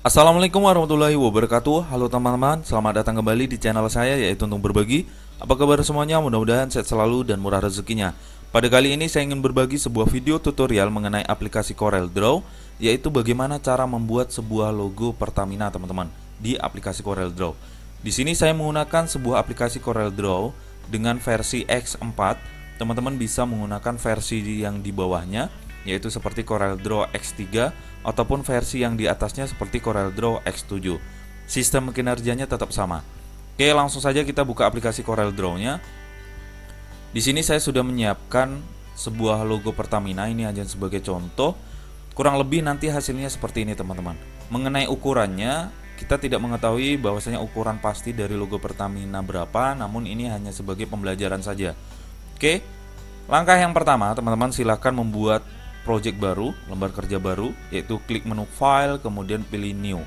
Assalamualaikum warahmatullahi wabarakatuh. Halo teman-teman, selamat datang kembali di channel saya yaitu Untung Berbagi. Apa kabar semuanya? Mudah-mudahan sehat selalu dan murah rezekinya. Pada kali ini saya ingin berbagi sebuah video tutorial mengenai aplikasi CorelDRAW, yaitu bagaimana cara membuat sebuah logo Pertamina teman-teman di aplikasi CorelDRAW. Di sini saya menggunakan sebuah aplikasi CorelDRAW dengan versi X4. Teman-teman bisa menggunakan versi yang di bawahnya, yaitu seperti CorelDRAW X3 ataupun versi yang di atasnya seperti CorelDRAW X7. Sistem kinerjanya tetap sama. Oke, langsung saja kita buka aplikasi CorelDRAW-nya. Di sini saya sudah menyiapkan sebuah logo Pertamina, ini hanya sebagai contoh. Kurang lebih nanti hasilnya seperti ini teman-teman. Mengenai ukurannya, kita tidak mengetahui bahwasanya ukuran pasti dari logo Pertamina berapa, namun ini hanya sebagai pembelajaran saja. Oke, langkah yang pertama teman-teman silahkan membuat project baru, lembar kerja baru, yaitu klik menu file, kemudian pilih new.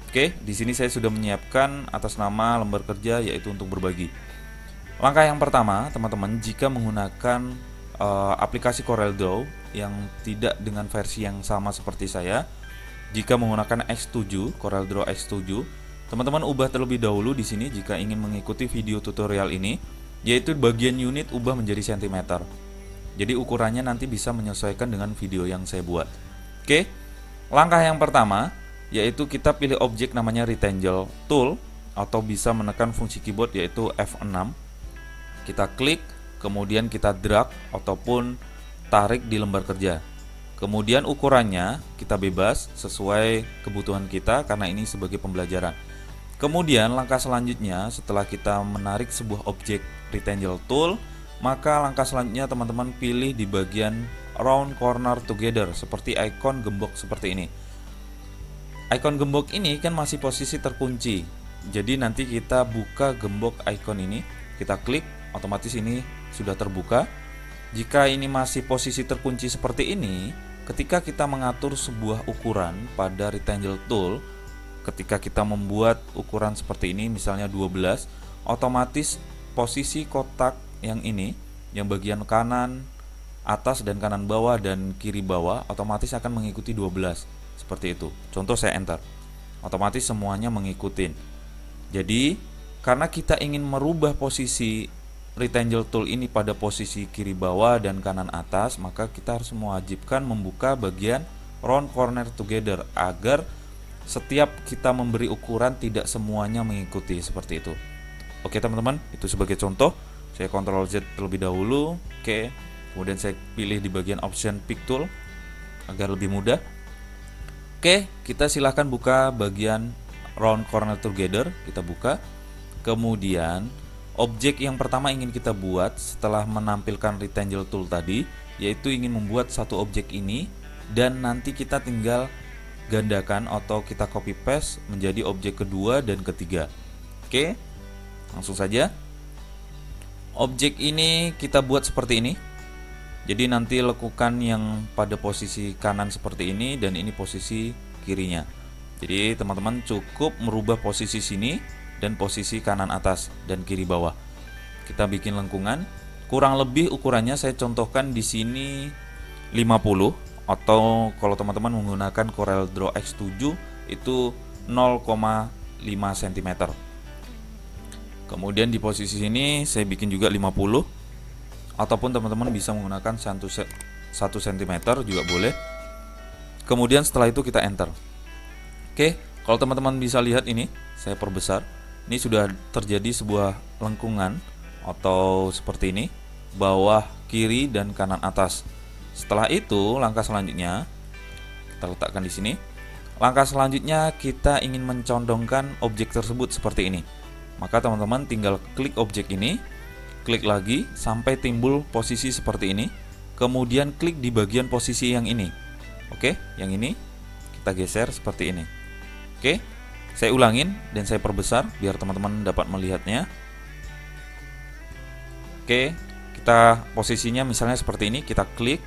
Oke, di sini saya sudah menyiapkan atas nama lembar kerja yaitu Untuk Berbagi. Langkah yang pertama, teman-teman, jika menggunakan aplikasi CorelDRAW yang tidak dengan versi yang sama seperti saya, jika menggunakan X7, CorelDRAW X7, teman-teman ubah terlebih dahulu di sini jika ingin mengikuti video tutorial ini, yaitu bagian unit ubah menjadi cm. Jadi ukurannya nanti bisa menyesuaikan dengan video yang saya buat. Oke, langkah yang pertama yaitu kita pilih objek namanya Rectangle Tool, atau bisa menekan fungsi keyboard yaitu F6. Kita klik, kemudian kita drag ataupun tarik di lembar kerja. Kemudian ukurannya kita bebas sesuai kebutuhan kita karena ini sebagai pembelajaran. Kemudian langkah selanjutnya setelah kita menarik sebuah objek Rectangle Tool, maka langkah selanjutnya teman-teman pilih di bagian round corner together seperti ikon gembok seperti ini. Ikon gembok ini kan masih posisi terkunci, jadi nanti kita buka gembok ikon ini, kita klik, otomatis ini sudah terbuka. Jika ini masih posisi terkunci seperti ini, ketika kita mengatur sebuah ukuran pada Rectangle Tool, ketika kita membuat ukuran seperti ini misalnya 12, otomatis posisi kotak yang ini, yang bagian kanan atas dan kanan bawah dan kiri bawah otomatis akan mengikuti 12 seperti itu. Contoh saya enter, otomatis semuanya mengikuti. Jadi karena kita ingin merubah posisi Rectangle Tool ini pada posisi kiri bawah dan kanan atas, maka kita harus mewajibkan membuka bagian round corner together agar setiap kita memberi ukuran tidak semuanya mengikuti seperti itu. Oke teman-teman, itu sebagai contoh. Saya Ctrl Z terlebih dahulu. Oke, kemudian saya pilih di bagian option pick tool agar lebih mudah. Oke, kita silahkan buka bagian round corner together. Kita buka. Kemudian objek yang pertama ingin kita buat setelah menampilkan Rectangle Tool tadi, yaitu ingin membuat satu objek ini, dan nanti kita tinggal gandakan atau kita copy paste menjadi objek kedua dan ketiga. Oke, langsung saja. Objek ini kita buat seperti ini. Jadi nanti lekukan yang pada posisi kanan seperti ini dan ini posisi kirinya. Jadi teman-teman cukup merubah posisi sini dan posisi kanan atas dan kiri bawah. Kita bikin lengkungan. Kurang lebih ukurannya saya contohkan di sini 50, atau kalau teman-teman menggunakan CorelDRAW X7 itu 0,5 cm. Kemudian di posisi sini saya bikin juga 50, ataupun teman-teman bisa menggunakan 1 cm juga boleh. Kemudian setelah itu kita enter. Oke, kalau teman-teman bisa lihat ini, saya perbesar. Ini sudah terjadi sebuah lengkungan atau seperti ini, bawah, kiri dan kanan atas. Setelah itu langkah selanjutnya kita letakkan di sini. Langkah selanjutnya kita ingin mencondongkan objek tersebut seperti ini. Maka teman-teman tinggal klik objek ini, klik lagi sampai timbul posisi seperti ini, kemudian klik di bagian posisi yang ini. Oke, yang ini kita geser seperti ini. Oke, saya ulangin dan saya perbesar biar teman-teman dapat melihatnya. Oke, kita posisinya misalnya seperti ini, kita klik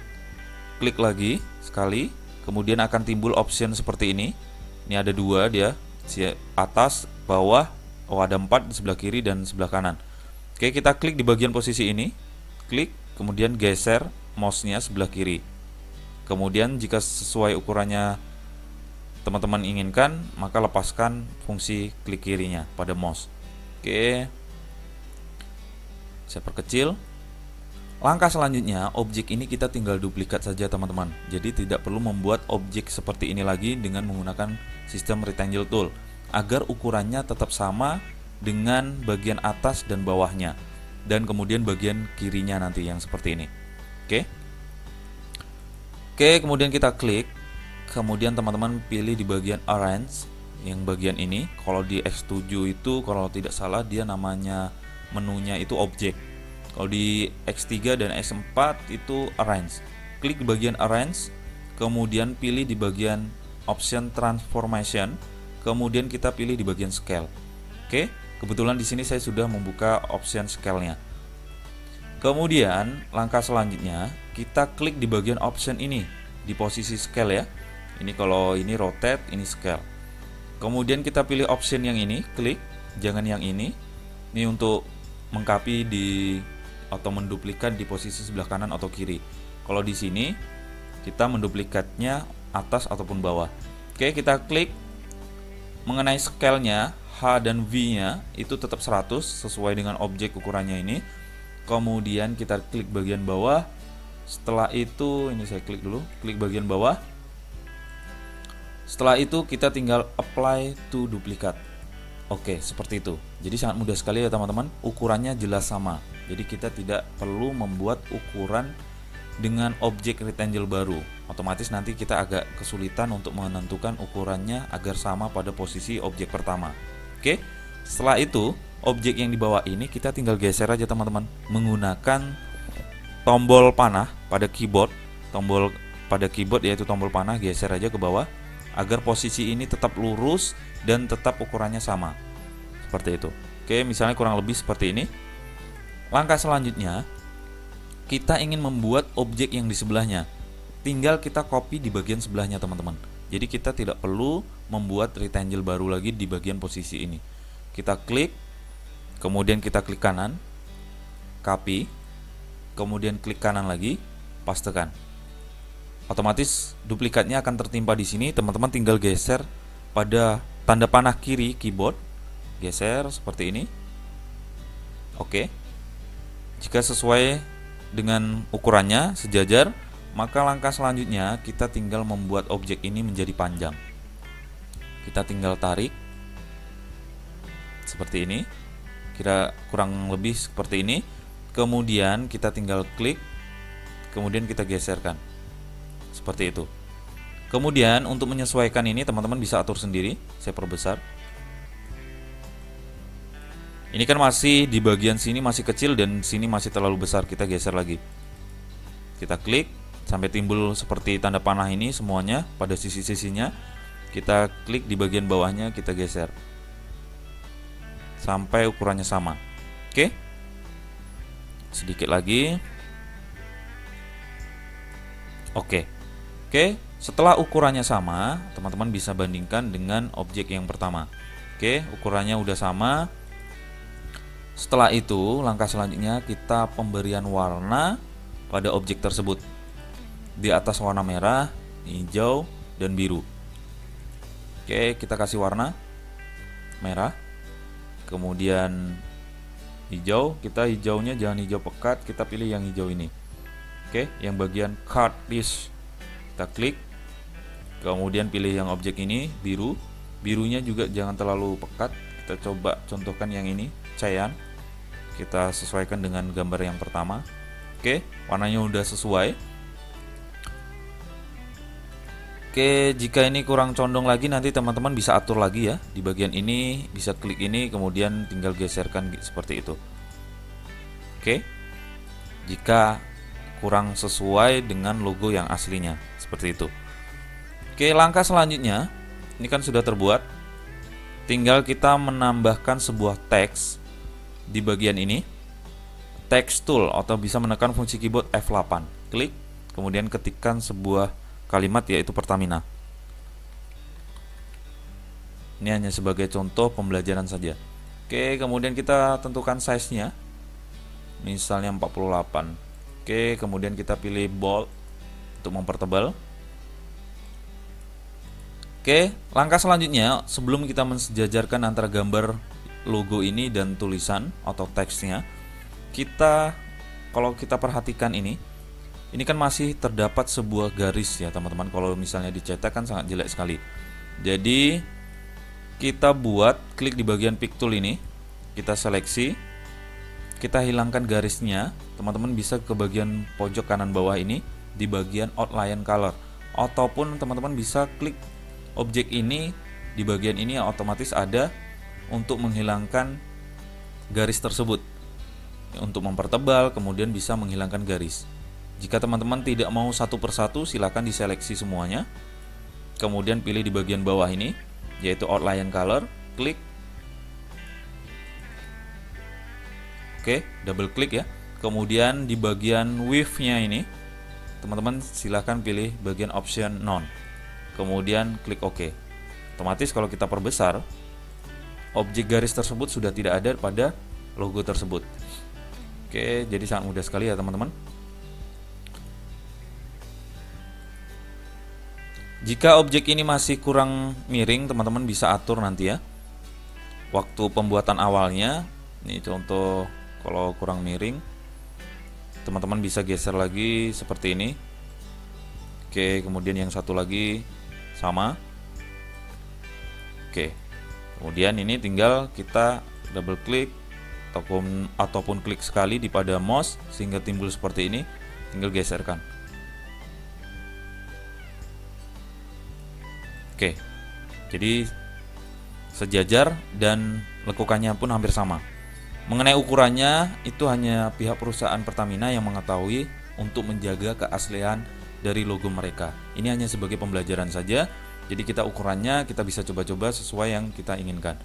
lagi sekali, kemudian akan timbul option seperti ini. Ini ada dua dia, atas, bawah. Oh, ada 4 di sebelah kiri dan sebelah kanan. Oke, kita klik di bagian posisi ini, klik, kemudian geser mouse-nya sebelah kiri. Kemudian jika sesuai ukurannya teman-teman inginkan, maka lepaskan fungsi klik kirinya pada mouse. Oke, saya perkecil. Langkah selanjutnya, objek ini kita tinggal duplikat saja teman-teman. Jadi tidak perlu membuat objek seperti ini lagi dengan menggunakan sistem rectangle tool, agar ukurannya tetap sama dengan bagian atas dan bawahnya, dan kemudian bagian kirinya nanti yang seperti ini. Oke, kemudian kita klik. Kemudian teman-teman pilih di bagian arrange, yang bagian ini. Kalau di X7 itu kalau tidak salah dia namanya menunya itu objek. Kalau di X3 dan X4 itu arrange. Klik di bagian arrange, kemudian pilih di bagian option transformation, kemudian kita pilih di bagian scale. Oke, kebetulan di sini saya sudah membuka option scale-nya. Kemudian langkah selanjutnya kita klik di bagian option ini di posisi scale ya. Ini kalau ini rotate, ini scale. Kemudian kita pilih option yang ini, klik, jangan yang ini. Ini untuk mengcopy di atau menduplikat di posisi sebelah kanan atau kiri. Kalau di sini kita menduplikatnya atas ataupun bawah. Oke, kita klik. Mengenai scale-nya, H dan V-nya itu tetap 100 sesuai dengan objek ukurannya ini. Kemudian kita klik bagian bawah. Setelah itu, ini saya klik dulu, klik bagian bawah. Setelah itu kita tinggal apply to duplicate. Oke, seperti itu. Jadi sangat mudah sekali ya teman-teman. Ukurannya jelas sama. Jadi kita tidak perlu membuat ukuran dengan objek rectangle baru. Otomatis nanti kita agak kesulitan untuk menentukan ukurannya agar sama pada posisi objek pertama. Oke. Setelah itu, objek yang di bawah ini kita tinggal geser aja teman-teman menggunakan tombol panah pada keyboard. Tombol pada keyboard yaitu tombol panah, geser aja ke bawah agar posisi ini tetap lurus dan tetap ukurannya sama. Seperti itu. Oke, misalnya kurang lebih seperti ini. Langkah selanjutnya, kita ingin membuat objek yang di sebelahnya. Tinggal kita copy di bagian sebelahnya teman-teman. Jadi kita tidak perlu membuat rectangle baru lagi di bagian posisi ini. Kita klik, kemudian kita klik kanan, copy, kemudian klik kanan lagi, pastekan. Otomatis duplikatnya akan tertimpa di sini. Teman-teman tinggal geser pada tanda panah kiri keyboard, geser seperti ini. Oke. Jika sesuai dengan ukurannya sejajar, maka langkah selanjutnya kita tinggal membuat objek ini menjadi panjang. Kita tinggal tarik seperti ini, kira kurang lebih seperti ini. Kemudian kita tinggal klik, kemudian kita geserkan seperti itu. Kemudian untuk menyesuaikan ini teman-teman bisa atur sendiri. Saya perbesar. Ini kan masih di bagian sini masih kecil dan sini masih terlalu besar, kita geser lagi. Kita klik sampai timbul seperti tanda panah ini semuanya pada sisi-sisinya. Kita klik di bagian bawahnya, kita geser sampai ukurannya sama. Oke. Sedikit lagi. Oke. Oke, setelah ukurannya sama, teman-teman bisa bandingkan dengan objek yang pertama. Oke, ukurannya udah sama. Setelah itu, langkah selanjutnya kita pemberian warna pada objek tersebut. Di atas warna merah, hijau, dan biru. Oke, kita kasih warna merah. Kemudian hijau, kita hijaunya jangan hijau pekat, kita pilih yang hijau ini. Oke, yang bagian card list kita klik. Kemudian pilih yang objek ini, biru. Birunya juga jangan terlalu pekat. Kita coba contohkan yang ini, cyan. Kita sesuaikan dengan gambar yang pertama. Oke, warnanya udah sesuai. Oke, jika ini kurang condong lagi nanti teman-teman bisa atur lagi ya. Di bagian ini bisa klik ini, kemudian tinggal geserkan seperti itu. Oke. Jika kurang sesuai dengan logo yang aslinya, seperti itu. Oke, langkah selanjutnya, ini kan sudah terbuat. Tinggal kita menambahkan sebuah teks di bagian ini, text tool, atau bisa menekan fungsi keyboard F8. Klik, kemudian ketikkan sebuah kalimat yaitu Pertamina. Ini hanya sebagai contoh pembelajaran saja. Oke, kemudian kita tentukan size-nya. Misalnya 48. Oke, kemudian kita pilih bold untuk mempertebal. Oke, langkah selanjutnya sebelum kita mensejajarkan antara gambar logo ini dan tulisan atau teksnya, kalau kita perhatikan ini kan masih terdapat sebuah garis ya teman-teman. Kalau misalnya dicetak kan sangat jelek sekali. Jadi kita klik di bagian pick tool ini, kita seleksi, kita hilangkan garisnya. Teman-teman bisa ke bagian pojok kanan bawah ini di bagian outline color, ataupun teman-teman bisa klik objek ini di bagian ini yang otomatis ada untuk menghilangkan garis tersebut. Untuk mempertebal, kemudian bisa menghilangkan garis. Jika teman-teman tidak mau satu persatu, silakan diseleksi semuanya. Kemudian pilih di bagian bawah ini, yaitu outline color, klik. Oke, double klik ya. Kemudian di bagian width-nya ini, teman-teman silakan pilih bagian option none. Kemudian klik OK. Otomatis kalau kita perbesar, objek garis tersebut sudah tidak ada pada logo tersebut. Oke, jadi sangat mudah sekali ya teman-teman. Jika objek ini masih kurang miring, teman-teman bisa atur nanti ya. Waktu pembuatan awalnya, ini contoh kalau kurang miring, teman-teman bisa geser lagi seperti ini. Oke, kemudian yang satu lagi sama. Oke, kemudian ini tinggal kita double klik ataupun klik sekali di pada mouse sehingga timbul seperti ini, tinggal geserkan. Oke, jadi sejajar dan lekukannya pun hampir sama. Mengenai ukurannya, itu hanya pihak perusahaan Pertamina yang mengetahui untuk menjaga keaslian dari logo mereka. Ini hanya sebagai pembelajaran saja. Jadi kita ukurannya kita bisa coba-coba sesuai yang kita inginkan.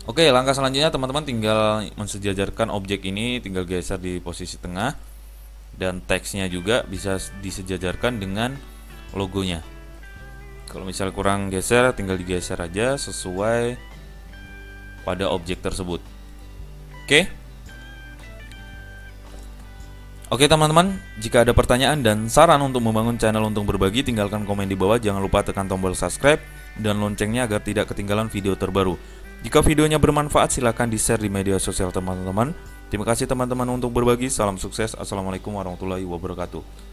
Oke, langkah selanjutnya teman-teman tinggal mensejajarkan objek ini, tinggal geser di posisi tengah, dan teksnya juga bisa disejajarkan dengan logonya. Kalau misal kurang geser, tinggal digeser aja sesuai pada objek tersebut. Oke teman-teman, jika ada pertanyaan dan saran untuk membangun channel Untung Berbagi, tinggalkan komen di bawah. Jangan lupa tekan tombol subscribe dan loncengnya agar tidak ketinggalan video terbaru. Jika videonya bermanfaat, silahkan di-share di media sosial teman-teman. Terima kasih teman-teman Untung Berbagi. Salam sukses. Assalamualaikum warahmatullahi wabarakatuh.